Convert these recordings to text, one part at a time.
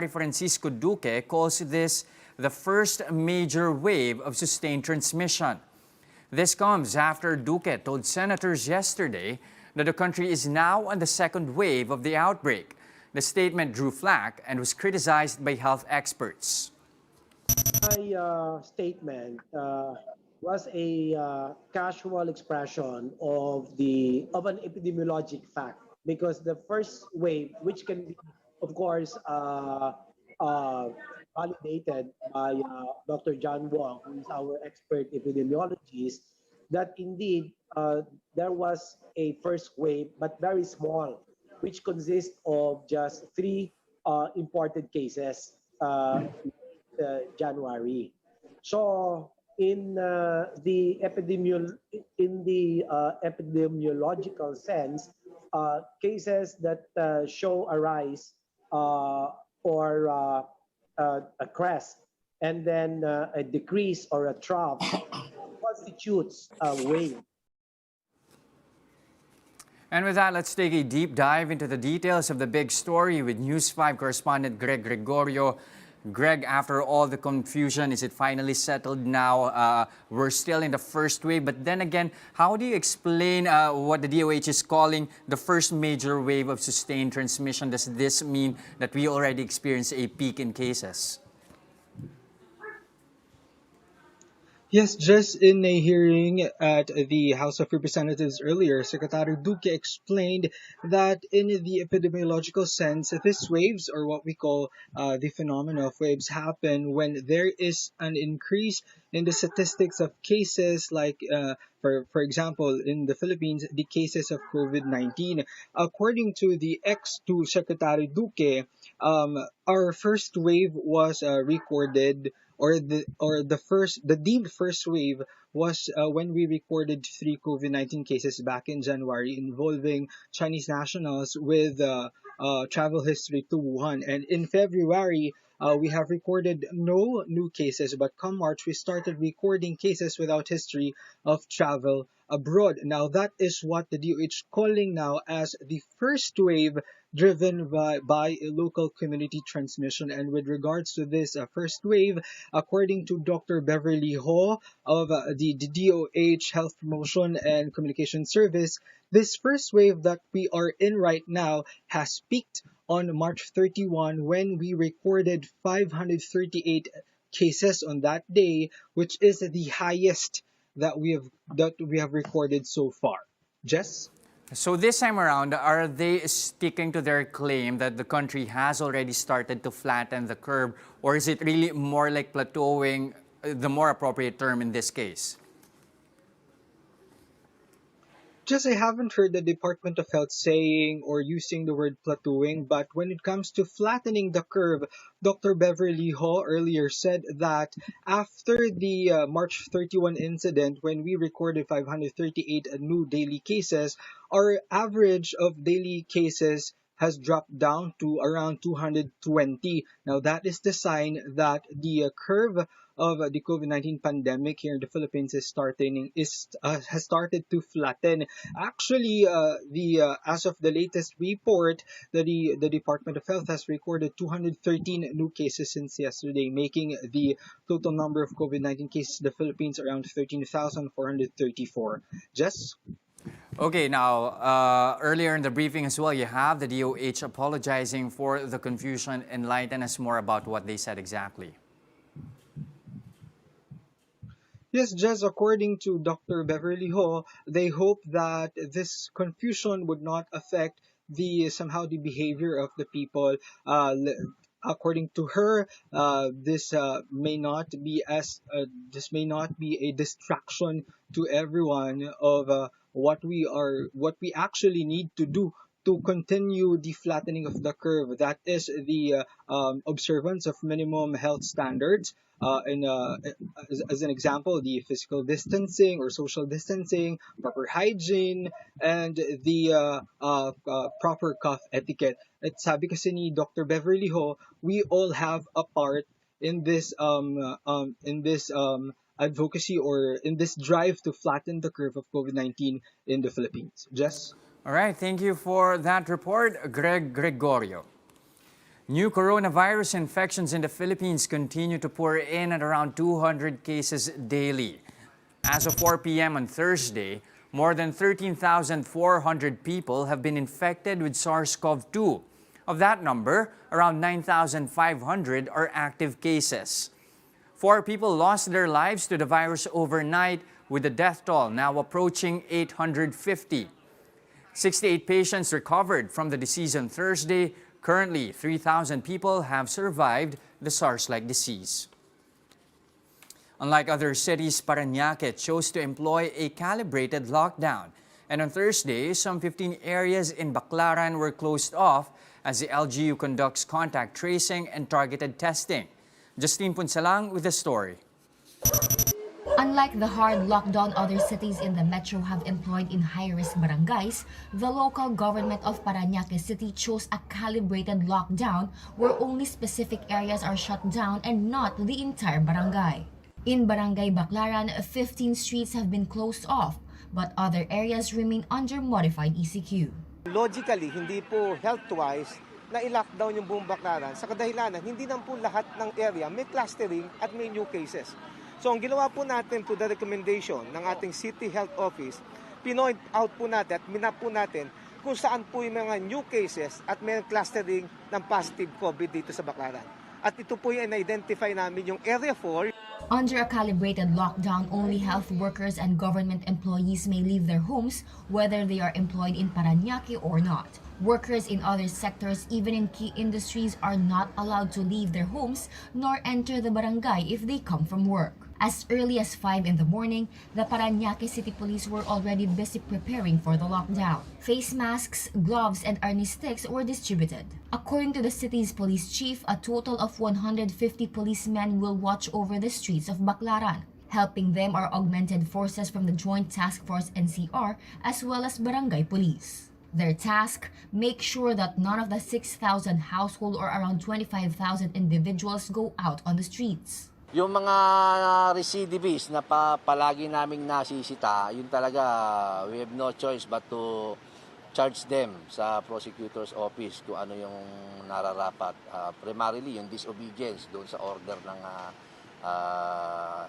Francisco Duque calls this the first major wave of sustained transmission. This comes after Duque told senators yesterday that the country is now on the second wave of the outbreak. The statement drew flack and was criticized by health experts. My statement was a casual expression of an epidemiologic fact, because the first wave, which can be, of course, uh, validated by Dr. John Wong, who is our expert epidemiologist, that indeed there was a first wave, but very small, which consists of just three imported cases. January. So in the epidemiological sense, cases that show a rise or a crest and then a decrease or a trough constitutes a wave. And with that, let's take a deep dive into the details of the big story with News 5 correspondent Greg Gregorio. Greg, after all the confusion, is it finally settled now? We're still in the first wave, but then again, how do you explain what the DOH is calling the first major wave of sustained transmission? Does this mean that we already experienced a peak in cases? Yes, just in a hearing at the House of Representatives earlier, Secretary Duque explained that in the epidemiological sense, these waves, or what we call the phenomena of waves, happen when there is an increase in the statistics of cases, like, for example, in the Philippines, the cases of COVID-19. According to the to Secretary Duque, our first wave was recorded, or the deemed first wave was when we recorded 3 COVID-19 cases back in January involving Chinese nationals with travel history to Wuhan. And in February, we have recorded no new cases, but come March, we started recording cases without history of travel abroad. Now, that is what the DOH calling now as the first wave, driven by a local community transmission. And with regards to this first wave, according to Dr. Beverly Ho of the DOH Health Promotion and Communication Service, this first wave that we are in right now has peaked on March 31, when we recorded 538 cases on that day, which is the highest that we have recorded so far. Jess? So this time around, are they sticking to their claim that the country has already started to flatten the curve, or is it really more like plateauing, the more appropriate term in this case? Just, I haven't heard the Department of Health saying or using the word plateauing, but when it comes to flattening the curve, Dr. Beverly Ho earlier said that after the March 31 incident, when we recorded 538 new daily cases, our average of daily cases has dropped down to around 220. Now, that is the sign that the curve of the COVID-19 pandemic here in the Philippines has started to flatten. Actually, as of the latest report, the Department of Health has recorded 213 new cases since yesterday, making the total number of COVID-19 cases in the Philippines around 13,434. Jess? Okay, now, earlier in the briefing as well, you have the DOH apologizing for the confusion. Enlighten us more about what they said exactly. Yes, just according to Dr. Beverly Ho, they hope that this confusion would not affect somehow the behavior of the people. According to her, this may not be a distraction to everyone of what we actually need to do to continue the flattening of the curve. That is the observance of minimum health standards. As an example, the physical distancing or social distancing, proper hygiene, and the proper cough etiquette. At sabi kasi ni Dr. Beverly Ho, we all have a part in this advocacy, or in this drive to flatten the curve of COVID-19 in the Philippines. Jess? All right, thank you for that report, Greg Gregorio. New coronavirus infections in the Philippines continue to pour in at around 200 cases daily. As of 4 p.m. on Thursday, more than 13,400 people have been infected with SARS-CoV-2. Of that number, around 9,500 are active cases. 4 people lost their lives to the virus overnight, with the death toll now approaching 850. 68 patients recovered from the disease on Thursday. Currently, 3,000 people have survived the SARS-like disease. Unlike other cities, Parañaque chose to employ a calibrated lockdown. And on Thursday, some 15 areas in Baclaran were closed off as the LGU conducts contact tracing and targeted testing. Justine Punsalang with the story. Unlike the hard lockdown other cities in the metro have employed in high-risk barangays, the local government of Parañaque City chose a calibrated lockdown where only specific areas are shut down and not the entire barangay. In Barangay Baclaran, 15 streets have been closed off, but other areas remain under modified ECQ. Logically, hindi po health-wise na i-lockdown yung buong Baclaran sa kadahilanan, hindi naman po lahat ng area may clustering at may new cases. So ang ginawa po natin to the recommendation ng ating City Health Office, pinoint out po natin at minap po natin kung saan po yung mga new cases at may clustering ng positive COVID dito sa Baclaran. At ito po yung na-identify namin yung Area 4. Under a calibrated lockdown, only health workers and government employees may leave their homes, whether they are employed in Parañaque or not. Workers in other sectors, even in key industries, are not allowed to leave their homes nor enter the barangay if they come from work. As early as 5 in the morning, the Parañaque City Police were already busy preparing for the lockdown. Face masks, gloves, and army sticks were distributed. According to the city's police chief, a total of 150 policemen will watch over the streets of Baclaran. Helping them are augmented forces from the Joint Task Force NCR as well as barangay police. Their task, make sure that none of the 6,000 household or around 25,000 individuals go out on the streets. Yung mga recidivists na palagi naming nasisita, yun talaga, we have no choice but to charge them sa prosecutor's office kung ano yung nararapat. Primarily, yung disobedience doon sa order ng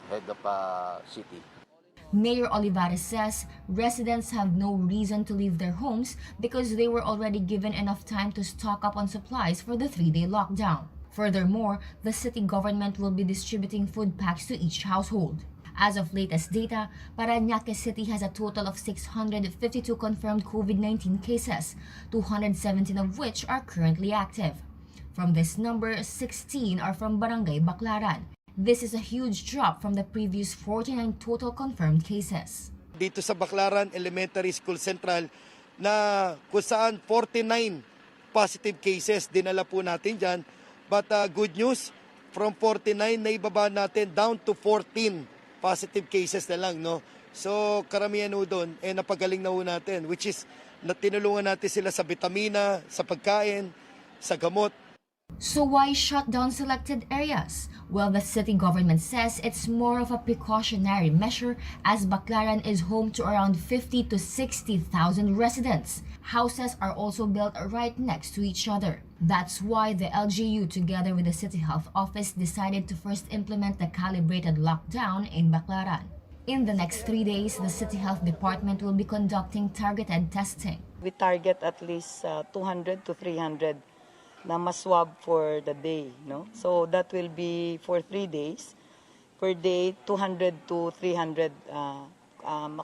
head of city. Mayor Olivares says residents have no reason to leave their homes because they were already given enough time to stock up on supplies for the 3-day lockdown. Furthermore, the city government will be distributing food packs to each household. As of latest data, Parañaque City has a total of 652 confirmed COVID-19 cases, 217 of which are currently active. From this number, 16 are from Barangay Baclaran. This is a huge drop from the previous 49 total confirmed cases. Dito sa Baclaran Elementary School Central na kung saan 49 positive cases dinala po natin dyan. But good news, from 49 na ibaba natin down to 14 positive cases na lang. No? So karamihan ho doon, napagaling na ho natin, which is tinulungan natin sila sa vitamina, sa pagkain, sa gamot. So why shut down selected areas? Well, the city government says it's more of a precautionary measure as Baclaran is home to around 50 to 60,000 residents. Houses are also built right next to each other. That's why the LGU, together with the City Health Office, decided to first implement the calibrated lockdown in Baclaran. In the next 3 days, the City Health Department will be conducting targeted testing. We target at least 200 to 300 na maswab for the day, no? So that will be for 3 days. Per day, 200 to 300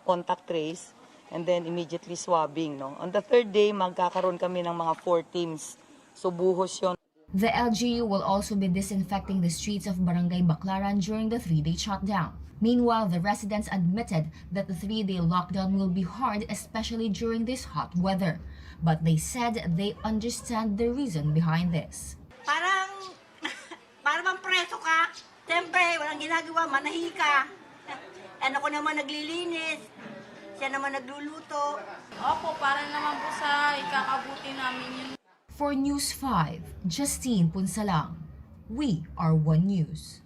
contact trace and then immediately swabbing, no? On the 3rd day, magkakaroon kami ng mga 4 teams. So buhos yun. The LGU will also be disinfecting the streets of Barangay Baclaran during the 3-day shutdown. Meanwhile, the residents admitted that the 3-day lockdown will be hard, especially during this hot weather. But they said they understand the reason behind this. Parang bang preso ka. Siyempre, walang ginagawa, manahi ka. Ano ko naman naglilinis. Siya naman nagluluto. Opo, para naman po sa ikakabuti namin yun. For News 5, Justine Punsalang. We are One News.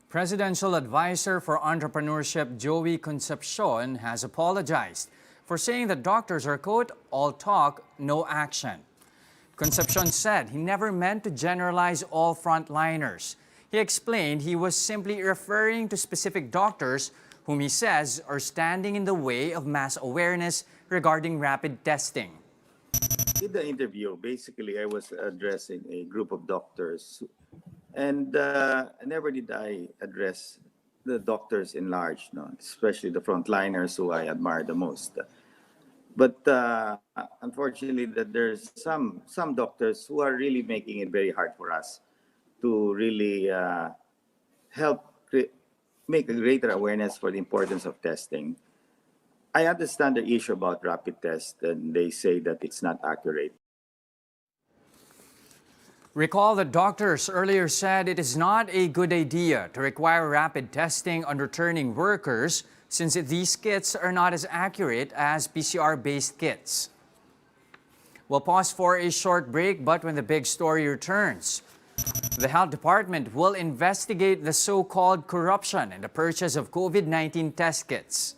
Presidential Advisor for Entrepreneurship Joey Concepcion has apologized for saying that doctors are, quote, all talk, no action. Concepcion said he never meant to generalize all frontliners. He explained he was simply referring to specific doctors whom he says are standing in the way of mass awareness regarding rapid testing. In the interview, basically, I was addressing a group of doctors, and never did I address the doctors in large, no, especially the frontliners who I admire the most. But unfortunately, that there's some doctors who are really making it very hard for us to really help make a greater awareness for the importance of testing. I understand the issue about rapid tests, and they say that it's not accurate. Recall that doctors earlier said it is not a good idea to require rapid testing on returning workers since these kits are not as accurate as PCR-based kits. We'll pause for a short break, but when the big story returns, the Health Department will investigate the so-called corruption in the purchase of COVID-19 test kits.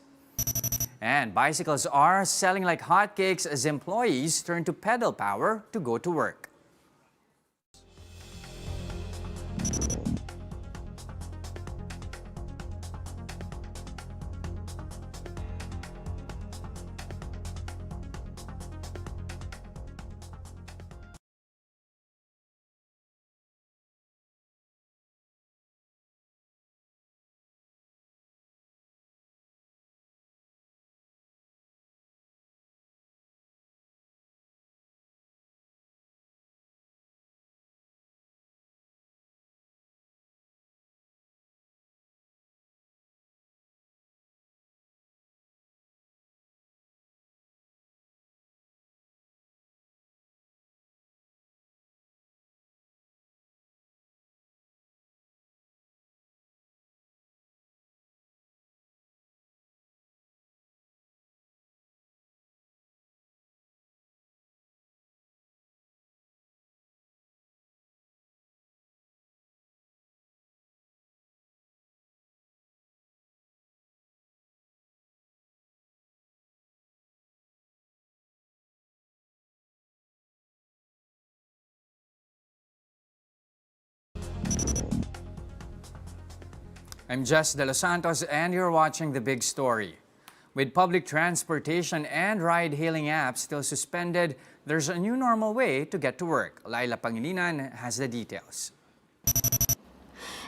And bicycles are selling like hotcakes as employees turn to pedal power to go to work. I'm Jess De Los Santos and you're watching The Big Story. With public transportation and ride-hailing apps still suspended, there's a new normal way to get to work. Laila Pangilinan has the details.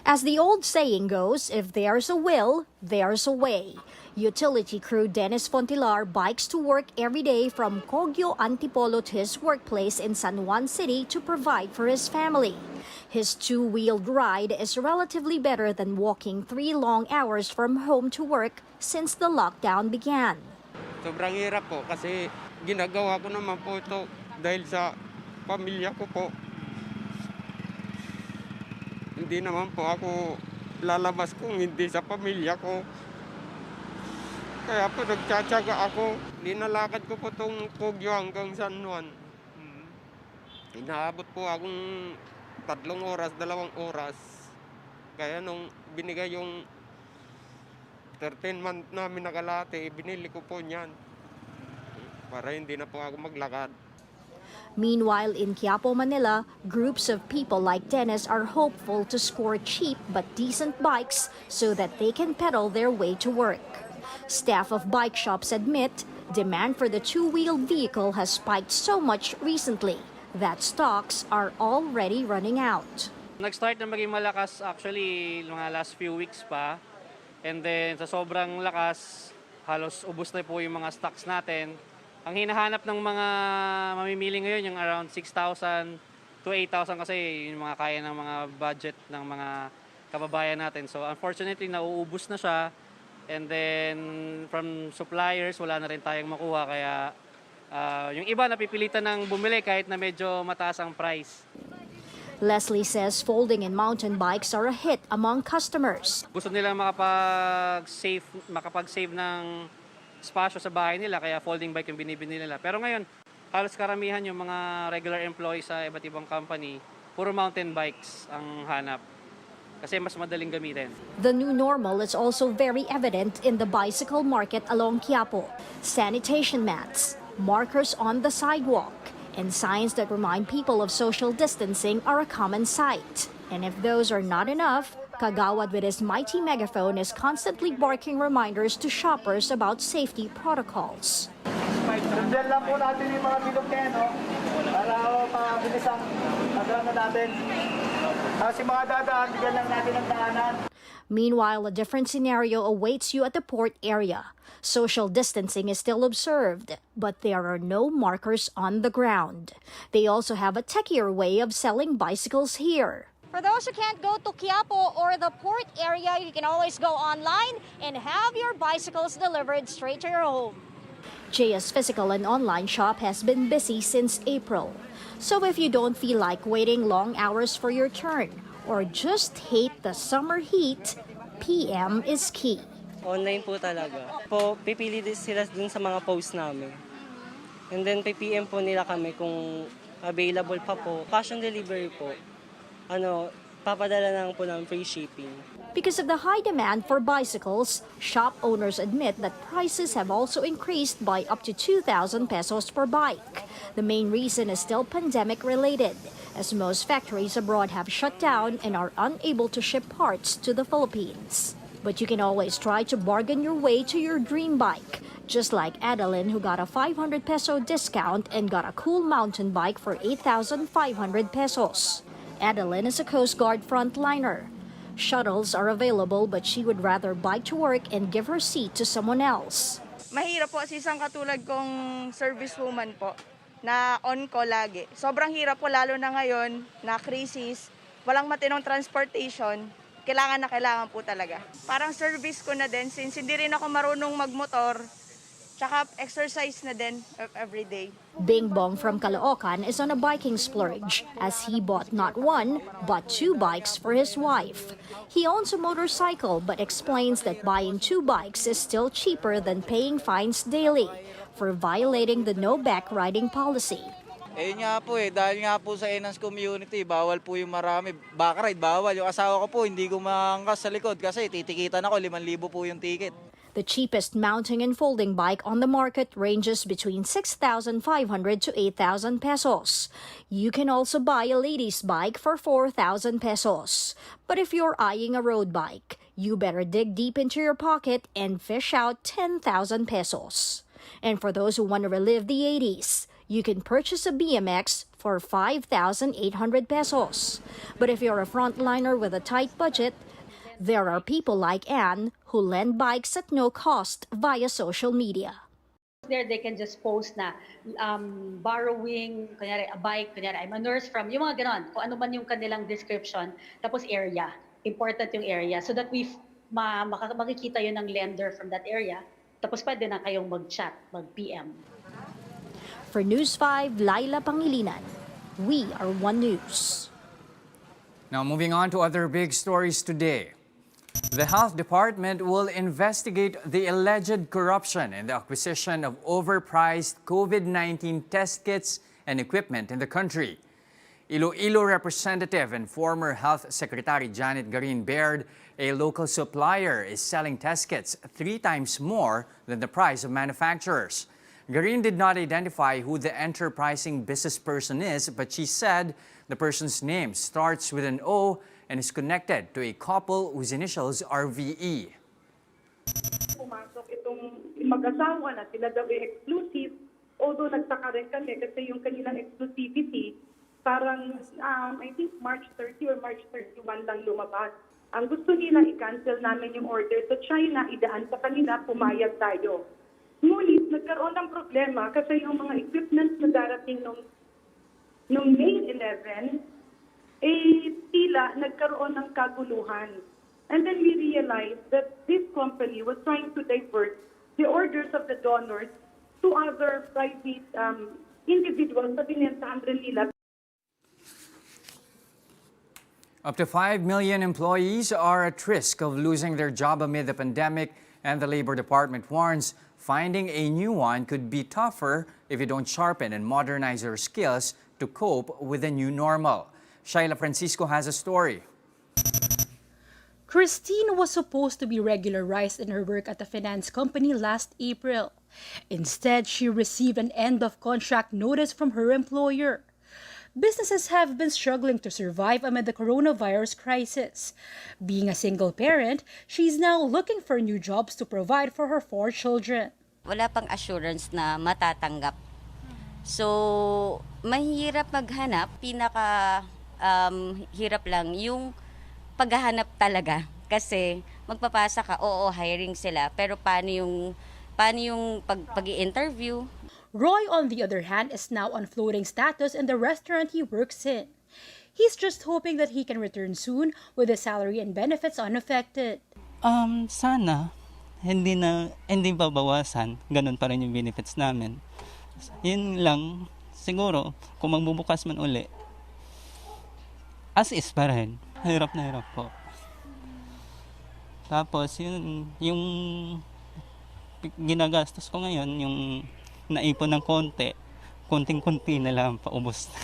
As the old saying goes, if there's a will, there's a way. Utility crew Dennis Fontilar bikes to work every day from Cogyo Antipolo to his workplace in San Juan City to provide for his family. His two-wheeled ride is relatively better than walking 3 long hours from home to work since the lockdown began. Sobrang hirap po kasi ginagawa ko naman po ito dahil sa pamilya ko po. Hindi naman po ako lalabas kung hindi sa pamilya ko. Kaya po nagtsatsaga ako. Linalakad ko po itong Cogyo hanggang San Juan. Inaabot po akong 3 oras, 2 oras. Kaya nung binigay yung 13-month namin nakalate, binili ko po niyan. Para hindi na po ako maglakad. Meanwhile, in Quiapo, Manila, groups of people like Dennis are hopeful to score cheap but decent bikes so that they can pedal their way to work. Staff of bike shops admit demand for the two-wheeled vehicle has spiked so much recently that stocks are already running out. Nag-start na maging malakas actually mga last few weeks pa. And then sa sobrang lakas, halos ubos na po yung mga stocks natin. Ang hinahanap ng mga mamimili ngayon yung around 6,000 to 8,000 kasi yung mga kaya ng mga budget ng mga kababayan natin. So unfortunately, nauubos na siya. And then from suppliers, wala na rin tayong makuha. Kaya yung iba napipilitan ng bumili kahit na medyo mataas ang price. Leslie says folding and mountain bikes are a hit among customers. Gusto nila makapag-save ng espasyo sa bahay nila, kaya folding bike yung binibili nila. Pero ngayon, halos karamihan yung mga regular employees sa iba't ibang company, puro mountain bikes ang hanap. Kasi mas madaling gamitin. The new normal is also very evident in the bicycle market along Quiapo. Sanitation mats, markers on the sidewalk, and signs that remind people of social distancing are a common sight. And if those are not enough, Kagawad with his mighty megaphone is constantly barking reminders to shoppers about safety protocols. Sundan lang po natin yung mga bilog na yan, no? Para mabilis ang pagdaan natin. Kasi mga dadaan, bigyan lang natin ang daanan. Meanwhile, a different scenario awaits you at the port area. Social distancing is still observed, but there are no markers on the ground. They also have a techier way of selling bicycles here. For those who can't go to Quiapo or the port area, you can always go online and have your bicycles delivered straight to your home. Jaya's physical and online shop has been busy since April. So if you don't feel like waiting long hours for your turn or just hate the summer heat, PM is key. Online po talaga. Pipili din sila dun sa mga post namin. And then PM po nila kami kung available pa po. Cash on delivery po. Papadala lang po ng free shipping. Because of the high demand for bicycles, shop owners admit that prices have also increased by up to 2,000 pesos per bike. The main reason is still pandemic-related, as most factories abroad have shut down and are unable to ship parts to the Philippines. But you can always try to bargain your way to your dream bike, just like Adeline, who got a 500 peso discount and got a cool mountain bike for 8,500 pesos. Adeline is a Coast Guard frontliner. Shuttles are available, but she would rather bike to work and give her seat to someone else. Mahirap po si isang katulad kong service woman po na on call lagi. Sobrang hirap po lalo na ngayon na crisis, walang matinong transportation, kailangan po talaga. Parang service ko na din since hindi rin ako marunong magmotor, tsaka exercise na din every day. Bing Bong from Caloocan is on a biking splurge as he bought not one, but 2 bikes for his wife. He owns a motorcycle but explains that buying 2 bikes is still cheaper than paying fines daily for violating the no back riding policy. Nga po dahil nga po sa Enhance community, bawal po yung marami. Backride, bawal. Yung asawa ko po, hindi ko maangkas sa likod kasi titikitan ako, 5,000 po yung ticket. The cheapest mounting and folding bike on the market ranges between 6,500 to 8,000 pesos. You can also buy a ladies' bike for 4,000 pesos. But if you're eyeing a road bike, you better dig deep into your pocket and fish out 10,000 pesos. And for those who want to relive the 80s, you can purchase a BMX for 5,800 pesos. But if you're a frontliner with a tight budget, there are people like Anne who lend bikes at no cost via social media. There they can just post na borrowing, kunyari a bike, kunyari I'm a nurse from, yung mga ganon, kung ano man yung kanilang description, tapos area, important yung area, so that makikita yun ng lender from that area, tapos pwede na kayong mag-chat, mag-PM. For News 5, Laila Pangilinan, we are One News. Now moving on to other big stories today. The Health Department will investigate the alleged corruption in the acquisition of overpriced COVID-19 test kits and equipment in the country. Iloilo Representative and former Health Secretary Janet Garin-Baird, a local supplier, is selling test kits 3 times more than the price of manufacturers. Garin did not identify who the enterprising business person is, but she said the person's name starts with an O and is connected to a couple whose initials are VE. Pumasok itong mag-asawa na sila daw exclusive, although nagtaka rin kami kasi yung kanilang exclusivity parang I think March 30 or March 31 lang lumabas. Ang gusto nila i-cancel namin yung order sa China, idaan sa kanila, pumayag tayo. Ngunit nagkaroon ng problema kasi yung mga equipment na darating nung May 11, tila nagkaroon ng kaguluhan. And then we realized that this company was trying to divert the orders of the donors to other private individuals sa binentahan rin nila. Up to 5 million employees are at risk of losing their job amid the pandemic, and the Labor Department warns finding a new one could be tougher if you don't sharpen and modernize your skills to cope with the new normal. Shaila Francisco has a story. Christine was supposed to be regularized in her work at a finance company last April. Instead, she received an end-of-contract notice from her employer. Businesses have been struggling to survive amid the coronavirus crisis. Being a single parent, she's now looking for new jobs to provide for her 4 children. Wala pang assurance na matatanggap. So, mahirap maghanap. Hirap lang yung paghahanap talaga. Kasi magpapasa ka, oo, hiring sila. Pero paano yung pag-i-interview? Roy, on the other hand, is now on floating status in the restaurant he works in. He's just hoping that he can return soon with his salary and benefits unaffected. Sana hindi babawasan, ganun pa rin yung benefits namin. Yun lang, siguro, kung magbubukas man uli, as is pa rin. Hirap na hirap po. Tapos, yung ginagastos ko ngayon, yung naipon ng konting-konti na lang, paubos na.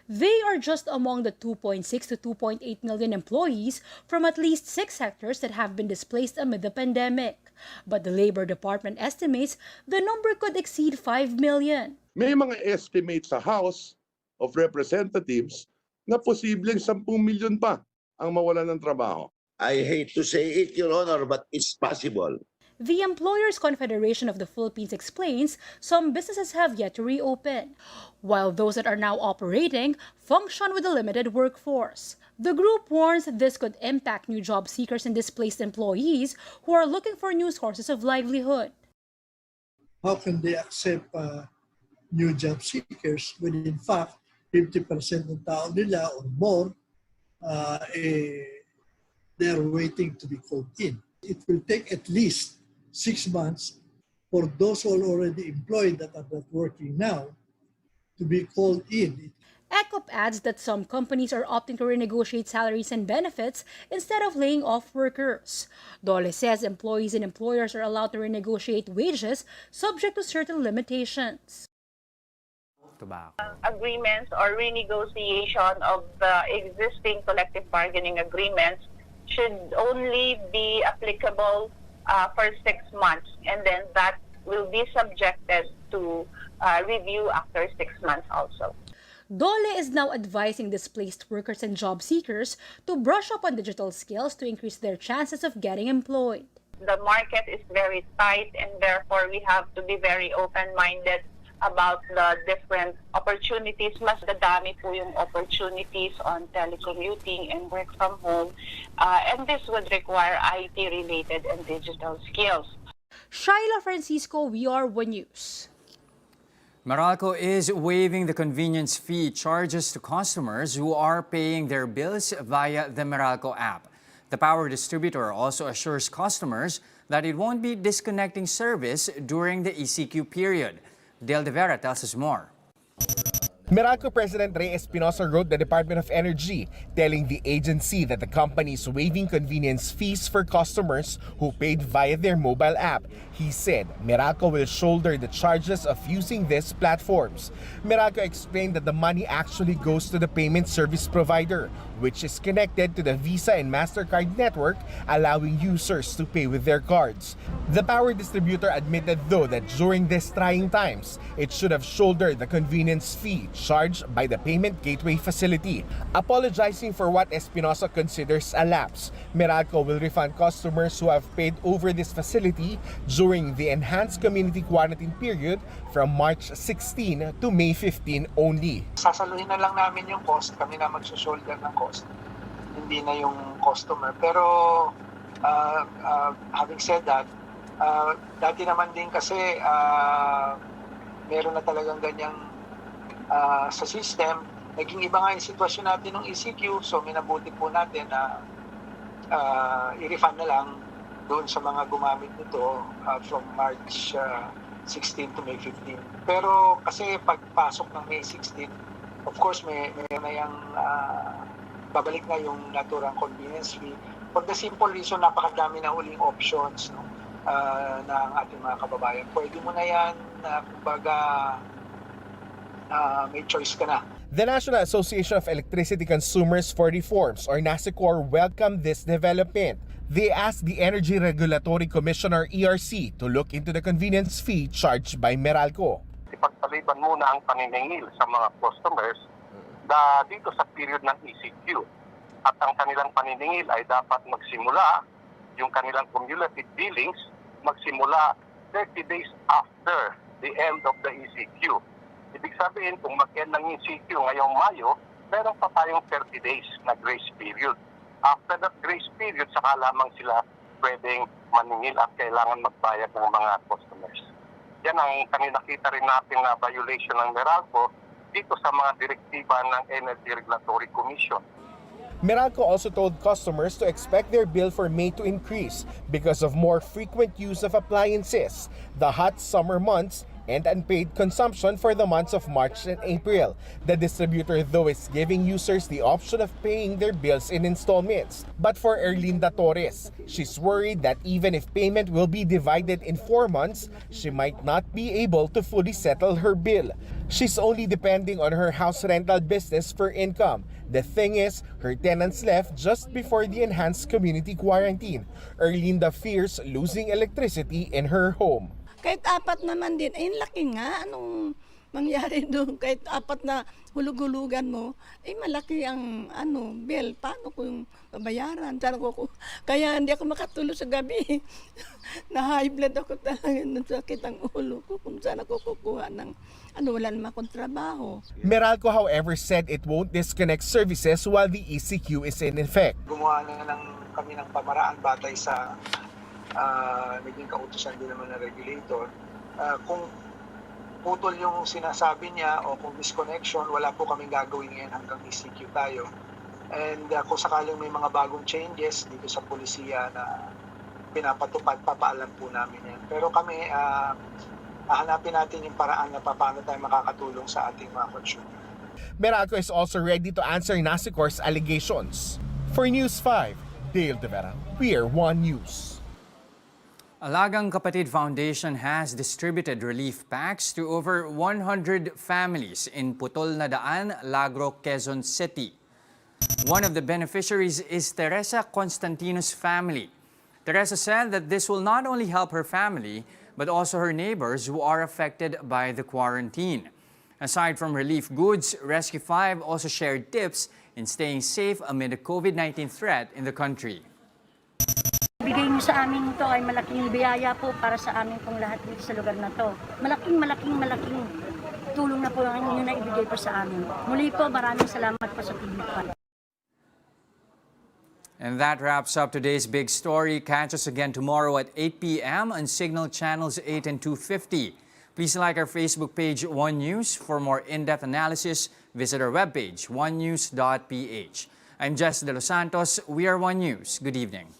They are just among the 2.6 to 2.8 million employees from at least 6 sectors that have been displaced amid the pandemic. But the Labor Department estimates the number could exceed 5 million. May mga estimate sa House of Representatives na posibleng 10 milyon pa ang mawalan ng trabaho. I hate to say it, Your Honor, but it's possible. The Employers Confederation of the Philippines explains some businesses have yet to reopen, while those that are now operating function with a limited workforce. The group warns this could impact new job seekers and displaced employees who are looking for new sources of livelihood. How can they accept new job seekers when in fact 50% ng tao nila or more they're waiting to be called in? It will take at least 6 months for those who are already employed that are not working now to be called in. ECOP adds that some companies are opting to renegotiate salaries and benefits instead of laying off workers. Dole says employees and employers are allowed to renegotiate wages subject to certain limitations. Agreements or renegotiation of the existing collective bargaining agreements should only be applicable for 6 months, and then that will be subjected to review after 6 months also. Dole is now advising displaced workers and job seekers to brush up on digital skills to increase their chances of getting employed. The market is very tight, and therefore we have to be very open-minded about the different opportunities. Mas dadami po yung opportunities on telecommuting and work from home. And this would require IT-related and digital skills. Shaila Francisco, VR1 News. Meralco is waiving the convenience fee charges to customers who are paying their bills via the Meralco app. The power distributor also assures customers that it won't be disconnecting service during the ECQ period. Del De Vera tells us more. Meralco President Rey Espinosa wrote the Department of Energy, telling the agency that the company is waiving convenience fees for customers who paid via their mobile app. He said Meralco will shoulder the charges of using these platforms. Meralco explained that the money actually goes to the payment service provider, which is connected to the Visa and MasterCard network, allowing users to pay with their cards. The power distributor admitted, though, that during these trying times, it should have shouldered the convenience fee charged by the payment gateway facility. Apologizing for what Espinosa considers a lapse, Meralco will refund customers who have paid over this facility during the enhanced community quarantine period from March 16 to May 15 only. Sasaluhin na lang namin yung cost, kami na magsushoulder ng cost, hindi na yung customer. Pero having said that, dati naman din kasi meron na talagang ganyang sa system. Naging iba nga yung sitwasyon natin ng ECQ, so minabuti po natin na i-refund na lang doon sa mga gumamit nito from March 16 to May 15. Pero kasi pagpasok ng May 16, of course may na yung babalik na yung naturang convenience fee. For the simple reason, napakadami na uling options, no, ng ating mga kababayan. Pwede mo na yan, kumbaga, may choice ka na. The National Association of Electricity Consumers for Reforms, or NASECOR, welcomed this development. They asked the Energy Regulatory Commissioner ERC to look into the convenience fee charged by Meralco. Ipagpaliban muna ang paniningil sa mga customers dito sa period ng ECQ. At ang kanilang paniningil ay dapat magsimula, yung kanilang cumulative billings, magsimula 30 days after the end of the ECQ. Ibig sabihin, kung mag-end ng ECQ ngayong Mayo, meron pa tayong 30 days na grace period. After that grace period, saka lamang sila pwedeng maningil at kailangan magbayad ng mga customers. Yan ang nakita rin natin na violation ng Meralco dito sa mga direktiba ng Energy Regulatory Commission. Meralco also told customers to expect their bill for May to increase because of more frequent use of appliances, the hot summer months, and unpaid consumption for the months of March and April. The distributor, though, is giving users the option of paying their bills in installments. But for Erlinda Torres, she's worried that even if payment will be divided in 4 months, she might not be able to fully settle her bill. She's only depending on her house rental business for income. The thing is, her tenants left just before the enhanced community quarantine. Erlinda fears losing electricity in her home. Kahit apat naman din, ay laki nga, anong mangyari doon? Kahit apat na hulug-hulugan mo, ay malaki ang bill. Paano ko yung babayaran? Kaya hindi ako makatulog sa gabi. Na-high blood ako talaga, sakit ang ulo ko kung saan ako kukuha ng wala naman akong trabaho. Meralco, however, said it won't disconnect services while the ECQ is in effect. Gumawa na kami ng pamaraan batay sa naging kautusan din naman ng regulator. Kung putol yung sinasabi niya o kung disconnection, wala po kaming gagawin ngayon hanggang ECQ tayo. And kung sakaling may mga bagong changes dito sa polisiya na pinapatupad, papaalam po namin yan. Pero kami, hahanapin natin yung paraan na paano tayo makakatulong sa ating mga consumer. Meralco is also ready to answer Nasicor's allegations. For News 5, Dale De Vera, Pier 1 News. Alagang Kapatid Foundation has distributed relief packs to over 100 families in Putol na Daan, Lagro, Quezon City. One of the beneficiaries is Teresa Constantino's family. Teresa said that this will not only help her family, but also her neighbors who are affected by the quarantine. Aside from relief goods, Rescue 5 also shared tips in staying safe amid the COVID-19 threat in the country. Bigay niyo sa amin ito ay malaking biyaya po para sa amin pong lahat dito sa lugar na to. Malaking tulong na po ang inyo na ibigay po sa amin. Muli po, maraming salamat po sa TV5. And that wraps up today's big story. Catch us again tomorrow at 8 p.m. on Signal Channels 8 and 250. Please like our Facebook page, One News. For more in-depth analysis, visit our webpage, onenews.ph. I'm Jess De Los Santos. We are One News. Good evening.